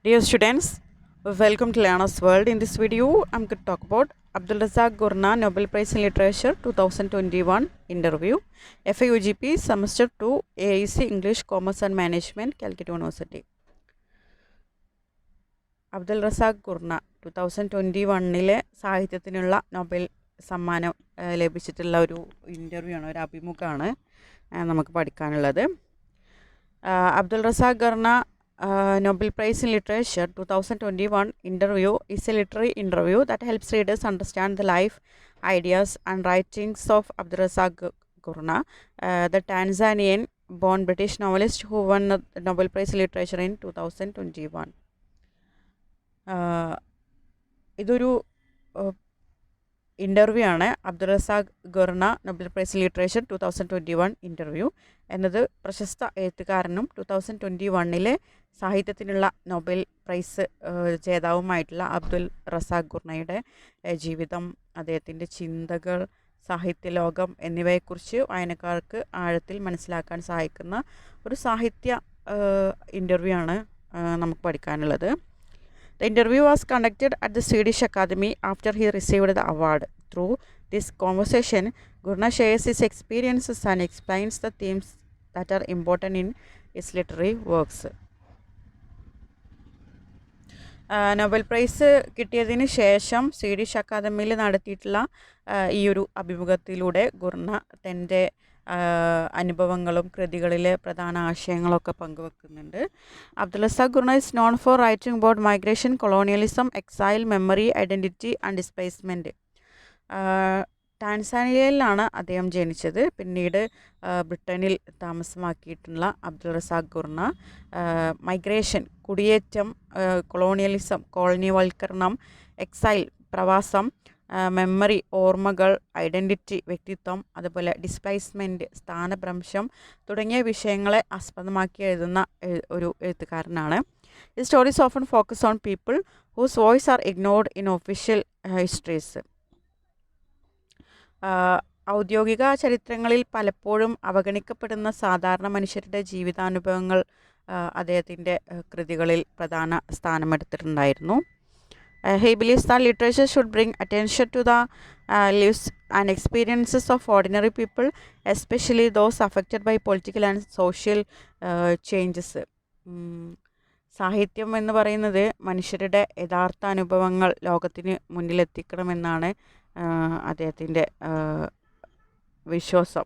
Dear students, welcome to Learner's World. In this video, I'm going to talk about Abdul Razak Gurna Nobel Prize in Literature 2021 interview, FIUGP Semester 2, AIC English Commerce and Management, Calcutta University. Abdul Razak Gurnah 2021 സാഹിത്യത്തിനുള്ള Nobel സമ്മാനം ലഭിച്ചിട്ടുള്ള ഒരു interview ആണ്, ഒരു അഭിമുഖമാണ് നമുക്ക് പഠിക്കാനുള്ളത്. Abdul Razak Gurnah Nobel Prize in Literature 2021 interview is a literary interview that helps readers understand the life, ideas and writings of Abdul Razak Gurna, the Tanzanian-born British novelist who won the Nobel Prize in Literature in 2021. ഇതൊരു interview ആണ്. Abdul Razak Gurnah Nobel prize in literature 2021 interview എന്നത് പ്രശസ്ത എഴുത്തുകാരനും 2021 സാഹിത്യത്തിനുള്ള Nobel prize ജേതാവുമായിട്ടുള്ള Abdul Razak ഗുർണയുടെ ജീവിതം, അദ്ദേഹത്തിൻ്റെ ചിന്തകൾ, സാഹിത്യലോകം എന്നിവയെക്കുറിച്ച് വായനക്കാർക്ക് ആഴത്തിൽ മനസ്സിലാക്കാൻ സഹായിക്കുന്ന ഒരു സാഹിത്യ ഇൻ്റർവ്യൂ ആണ് നമുക്ക് പഠിക്കാനുള്ളത്. The interview was conducted at the Swedish Academy after he received the award. Through this conversation, Gurna shares his experiences and explains the themes that are important in his literary works. Nobel prize കിട്ടിയതിന് ശേഷം Swedish അക്കാദമിയിൽ നടത്തിയിട്ടുള്ള ഈ ഒരു അഭിമുഖത്തിലൂടെ Gurnah തൻ്റെ അനുഭവങ്ങളും കൃതികളിലെ പ്രധാന ആശയങ്ങളൊക്കെ പങ്കുവെക്കുന്നുണ്ട്. Abdul Razak Gurnah is known for writing about migration, colonialism, exile, memory, identity and displacement. ടാൻസാനിയയിലാണ് അദ്ദേഹം ജനിച്ചത്. പിന്നീട് ബ്രിട്ടനിൽ താമസമാക്കിയിട്ടുള്ള അബ്ദുൽ റസാഖ് ഗുർണ മൈഗ്രേഷൻ, കുടിയേറ്റം, കൊളോണിയലിസം, കോളനിവൽക്കരണം, എക്സൈൽ, പ്രവാസം, മെമ്മറി, ഓർമ്മകൾ, ഐഡൻറ്റിറ്റി, വ്യക്തിത്വം, അതുപോലെ ഡിസ്പ്ലേസ്മെൻറ്റ്, സ്ഥാനഭ്രംശം തുടങ്ങിയ വിഷയങ്ങളെ ആസ്പദമാക്കി എഴുതുന്ന ഒരു എഴുത്തുകാരനാണ്. ഈ stories often focus on people whose voice are ignored in official histories. ഔദ്യോഗിക ചരിത്രങ്ങളിൽ പലപ്പോഴും അവഗണിക്കപ്പെടുന്ന സാധാരണ മനുഷ്യരുടെ ജീവിതാനുഭവങ്ങൾ അദ്ദേഹത്തിൻ്റെ കൃതികളിൽ പ്രധാന സ്ഥാനമെടുത്തിട്ടുണ്ടായിരുന്നു. He believes that literature should bring attention to the lives and experiences of ordinary people, especially those affected by political and social changes. സാഹിത്യം എന്ന് പറയുന്നത് മനുഷ്യരുടെ യഥാർത്ഥ അനുഭവങ്ങൾ ലോകത്തിന് മുന്നിലെത്തിക്കണമെന്നാണ് അദ്ദേഹത്തിൻ്റെ വിശ്വാസം.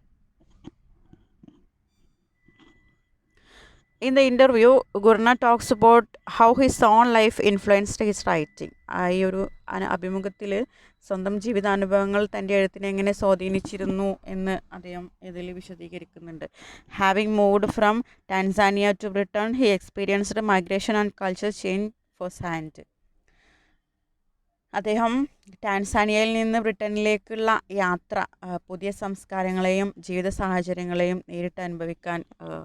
In the interview, Gurna talks about how his own life influenced his writing. ഈ ഒരു അഭിമുഖത്തിൽ സ്വന്തം ജീവിതാനുഭവങ്ങൾ തൻ്റെ എഴുത്തിനെ എങ്ങനെ സ്വാധീനിച്ചിരുന്നു എന്ന് അദ്ദേഹം ഇതിൽ വിശദീകരിക്കുന്നുണ്ട്. Having moved from Tanzania to Britain, he experienced migration and culture change first hand. അദ്ദേഹം ടാൻസാനിയയിൽ നിന്ന് ബ്രിട്ടനിലേക്കുള്ള യാത്ര പുതിയ സംസ്കാരങ്ങളെയും ജീവിത സാഹചര്യങ്ങളെയും നേരിട്ട് അനുഭവിക്കാൻ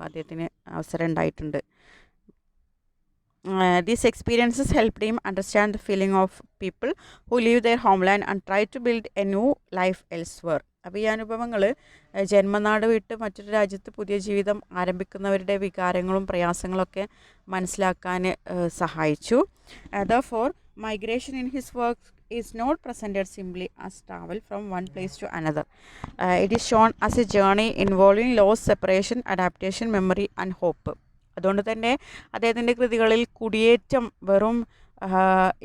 അദ്ദേഹത്തിന് അവസരം ഉണ്ടായിട്ടുണ്ട്. These experiences helped him understand the feeling of people who leave their homeland and try to build a new life elsewhere. അപ്പോൾ ഈ അനുഭവങ്ങൾ ജന്മനാട് വിട്ട് മറ്റൊരു രാജ്യത്ത് പുതിയ ജീവിതം ആരംഭിക്കുന്നവരുടെ വികാരങ്ങളും പ്രയാസങ്ങളൊക്കെ മനസ്സിലാക്കാൻ സഹായിച്ചു. Therefore, migration in his work is not presented simply as travel from one place to another. It is shown as a journey involving loss, separation, adaptation, memory and hope. അതുകൊണ്ട് തന്നെ അദ്ദേഹത്തിൻ്റെ കൃതികളിൽ കുടിയേറ്റം വെറും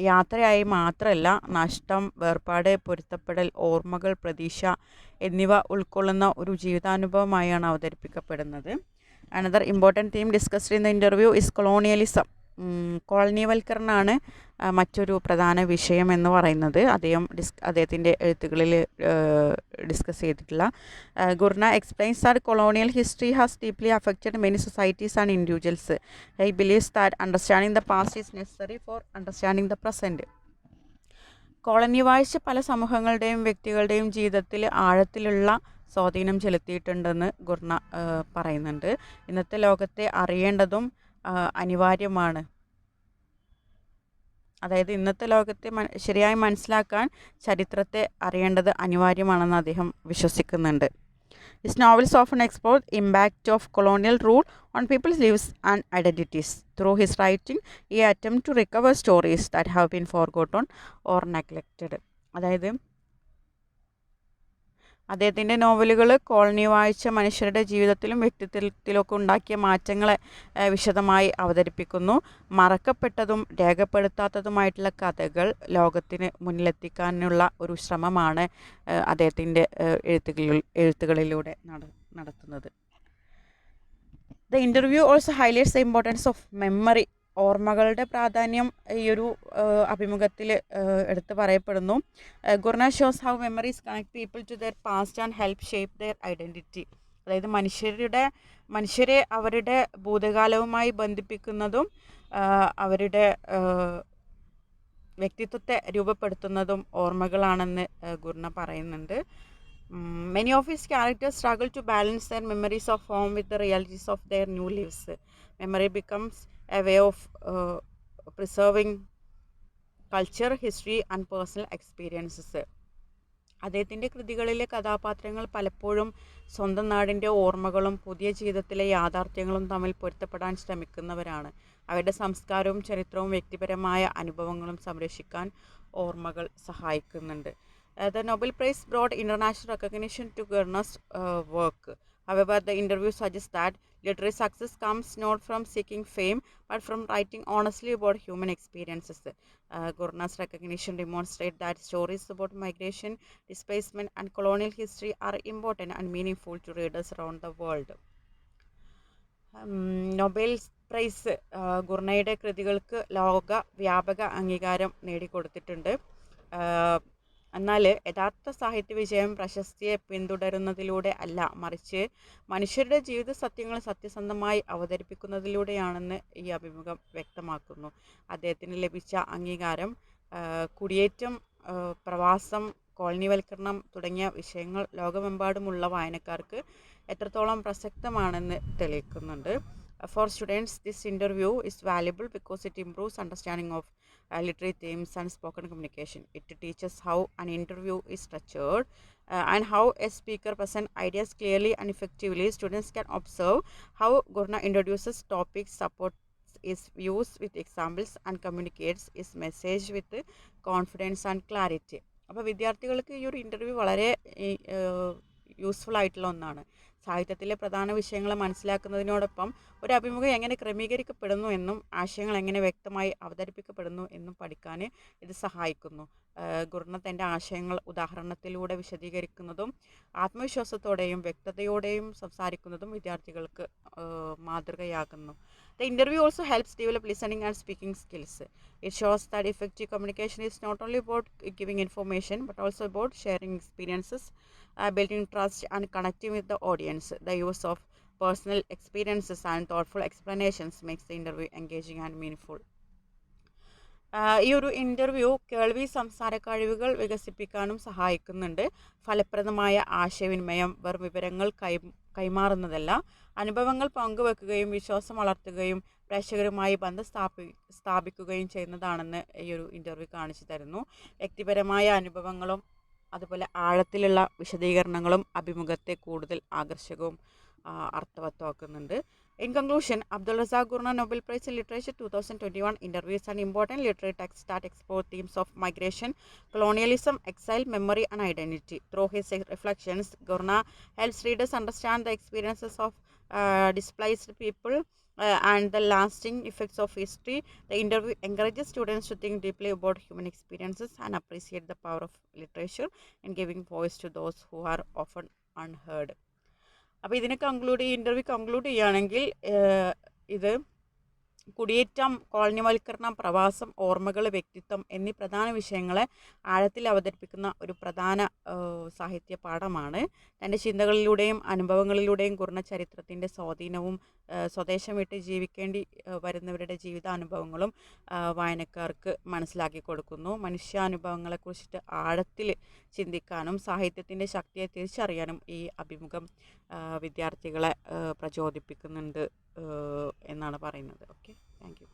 യാത്രയായി മാത്രമല്ല, നഷ്ടം, വേർപാട്, പൊരുത്തപ്പെടൽ, ഓർമ്മകൾ, പ്രതീക്ഷ എന്നിവ ഉൾക്കൊള്ളുന്ന ഒരു ജീവിതാനുഭവമായാണ് അവതരിപ്പിക്കപ്പെടുന്നത്. Another important theme discussed in the interview is colonialism. കോളനിവൽക്കരണമാണ് മറ്റൊരു പ്രധാന വിഷയം എന്ന് പറയുന്നത് അദ്ദേഹത്തിൻ്റെ എഴുത്തുകളിൽ ഡിസ്കസ് ചെയ്തിട്ടുള്ള. Gurnah explains that colonial history has deeply affected many societies and individuals. He believes that understanding the past is necessary for understanding the present. Colony വാഴ്ച പല സമൂഹങ്ങളുടെയും വ്യക്തികളുടെയും ജീവിതത്തിൽ ആഴത്തിലുള്ള സ്വാധീനം ചെലുത്തിയിട്ടുണ്ടെന്ന് ഗുർണ പറയുന്നുണ്ട്. ഇന്നത്തെ ലോകത്തെ അറിയേണ്ടതും അനിവാര്യമാണ്. അതായത് ഇന്നത്തെ ലോകത്തെ ശരിയായി മനസ്സിലാക്കാൻ ചരിത്രത്തെ അറിയേണ്ടത് അനിവാര്യമാണെന്ന് അദ്ദേഹം വിശ്വസിക്കുന്നുണ്ട്. His novels often explore the impact of colonial rule on people's lives and identities. Through his writing, he attempts to recover stories that have been forgotten or neglected. അതായത് അദ്ദേഹത്തിൻ്റെ നോവലുകൾ കോളനി വാഴ്ച മനുഷ്യരുടെ ജീവിതത്തിലും വ്യക്തിത്വത്തിലൊക്കെ ഉണ്ടാക്കിയ മാറ്റങ്ങളെ വിശദമായി അവതരിപ്പിക്കുന്നു. മറക്കപ്പെട്ടതും രേഖപ്പെടുത്താത്തതുമായിട്ടുള്ള കഥകൾ ലോകത്തിന് മുന്നിലെത്തിക്കാനുള്ള ഒരു ശ്രമമാണ് അദ്ദേഹത്തിൻ്റെ എഴുത്തുകളിലൂടെ നടത്തുന്നത്. The interview also highlights the importance of memory. ഓർമ്മകളുടെ പ്രാധാന്യം ഈ ഒരു അഭിമുഖത്തിൽ എടുത്തു പറയപ്പെടുന്നു. Gurnah shows how memories connect people to their past and help shape their identity. അതായത് മനുഷ്യരെ അവരുടെ ഭൂതകാലവുമായി ബന്ധിപ്പിക്കുന്നതും അവരുടെ വ്യക്തിത്വത്തെ രൂപപ്പെടുത്തുന്നതും ഓർമ്മകളാണെന്ന് ഗുർന പറയുന്നുണ്ട്. Many of his characters struggle to balance their memories of home with the realities of their new lives. Memory becomes a way of preserving culture, history and personal experiences. അദ്ദേഹത്തിൻ്റെ കൃതികളിലെ കഥാപാത്രങ്ങൾ പലപ്പോഴും സ്വന്തം നാടിൻ്റെ ഓർമ്മകളും പുതിയ ജീവിതത്തിലെ യാഥാർത്ഥ്യങ്ങളും തമ്മിൽ പൊരുത്തപ്പെടാൻ ശ്രമിക്കുന്നവരാണ്. അവരുടെ സംസ്കാരവും ചരിത്രവും വ്യക്തിപരമായ അനുഭവങ്ങളും സംരക്ഷിക്കാൻ ഓർമ്മകൾ സഹായിക്കുന്നുണ്ട്. The Nobel Prize brought international recognition to Gurna's work. However, the interview suggests that literary success comes not from seeking fame, but from writing honestly about human experiences. Gurna's recognition demonstrates that stories about migration, displacement, and colonial history are important and meaningful to readers around the world. Nobel prize ഗുർണയുടെ കൃതികൾക്ക് ലോക വ്യാപക അംഗീകാരം നേടിക്കൊടുത്തിട്ടുണ്ട്. എന്നാൽ യഥാർത്ഥ സാഹിത്യ വിജയം പ്രശസ്തിയെ പിന്തുടരുന്നതിലൂടെ അല്ല, മറിച്ച് മനുഷ്യരുടെ ജീവിത സത്യങ്ങൾ സത്യസന്ധമായി അവതരിപ്പിക്കുന്നതിലൂടെയാണെന്ന് ഈ അഭിമുഖം വ്യക്തമാക്കുന്നു. അദ്ദേഹത്തിന് ലഭിച്ച അംഗീകാരം കുടിയേറ്റം, പ്രവാസം, കോളനിവൽക്കരണം തുടങ്ങിയ വിഷയങ്ങൾ ലോകമെമ്പാടുമുള്ള വായനക്കാർക്ക് എത്രത്തോളം പ്രസക്തമാണെന്ന് തെളിയിക്കുന്നുണ്ട്. For students, this interview is valuable because it improves understanding of literary themes and spoken communication. It teaches how an interview is structured and how a speaker presents ideas clearly and effectively. Students can observe how Gurna introduces topics, supports his views with examples, and communicates his message with confidence and clarity. അപ്പോൾ വിദ്യാർത്ഥികൾക്ക് ഈ ഒരു interview വളരെ useful ആയിട്ടുള്ള ഒന്നാണ്. സാഹിത്യത്തിലെ പ്രധാന വിഷയങ്ങൾ മനസ്സിലാക്കുന്നതിനോടൊപ്പം ഒരു അഭിമുഖം എങ്ങനെ ക്രമീകരിക്കപ്പെടുന്നു എന്നും ആശയങ്ങൾ എങ്ങനെ വ്യക്തമായി അവതരിപ്പിക്കപ്പെടുന്നു എന്നും പഠിക്കാൻ ഇത് സഹായിക്കുന്നു. ഗുർന തൻ്റെ ആശയങ്ങൾ ഉദാഹരണത്തിലൂടെ വിശദീകരിക്കുന്നതും ആത്മവിശ്വാസത്തോടെയും വ്യക്തതയോടെയും സംസാരിക്കുന്നതും വിദ്യാർത്ഥികൾക്ക് മാതൃകയാകുന്നു. The interview also helps develop listening and speaking skills. It shows that effective communication is not only about giving information but also about sharing experiences, building trust and connecting with the audience. The use of personal experiences and thoughtful explanations makes the interview engaging and meaningful. ഈ ഒരു interview കേൾവി സംസാര കഴിവുകൾ വികസിപ്പിക്കാനും സഹായിക്കുന്നുണ്ട്. ഫലപ്രദമായ ആശയവിനിമയം വെറും വിവരങ്ങൾ കൈമാറുന്നതല്ല, അനുഭവങ്ങൾ പങ്കുവെക്കുകയും വിശ്വാസം വളർത്തുകയും പ്രേക്ഷകരുമായി ബന്ധം സ്ഥാപിക്കുകയും ചെയ്യുന്നതാണെന്ന് ഈ ഒരു ഇൻ്റർവ്യൂ കാണിച്ചു തരുന്നു. വ്യക്തിപരമായ അനുഭവങ്ങളും അതുപോലെ ആഴത്തിലുള്ള വിശദീകരണങ്ങളും അഭിമുഖത്തെ കൂടുതൽ ആകർഷകവും അർത്ഥവത്താക്കുന്നുണ്ട്. In conclusion, Abdul Razak Gurna Nobel Prize in Literature 2021 interviews an important literary text that explore themes of migration, colonialism, exile, memory and identity. Through his reflections, Gurna helps readers understand the experiences of displaced people and the lasting effects of history. The interview encourages students to think deeply about human experiences and appreciate the power of literature in giving voice to those who are often unheard. അപ്പോൾ ഇതിനെ interview conclude ചെയ്യുകയാണെങ്കിൽ ഇത് കുടിയേറ്റം, കോളനിവൽക്കരണം, പ്രവാസം, ഓർമ്മകൾ, വ്യക്തിത്വം എന്നീ പ്രധാന വിഷയങ്ങളെ ആഴത്തിൽ അവതരിപ്പിക്കുന്ന ഒരു പ്രധാന സാഹിത്യ പാഠമാണ്. തൻ്റെ ചിന്തകളിലൂടെയും അനുഭവങ്ങളിലൂടെയും കുറിഞ്ഞ ചരിത്രത്തിൻ്റെ സ്വാധീനവും സ്വദേശം വിട്ട് ജീവിക്കേണ്ടി വരുന്നവരുടെ ജീവിതാനുഭവങ്ങളും വായനക്കാർക്ക് മനസ്സിലാക്കി കൊടുക്കുന്നു. മനുഷ്യാനുഭവങ്ങളെക്കുറിച്ചിട്ട് ആഴത്തിൽ ചിന്തിക്കാനും സാഹിത്യത്തിൻ്റെ ശക്തിയെ തിരിച്ചറിയാനും ഈ അഭിമുഖം വിദ്യാർത്ഥികളെ പ്രചോദിപ്പിക്കുന്നുണ്ട് എന്നാണ് പറയുന്നത്. Okay, thank you.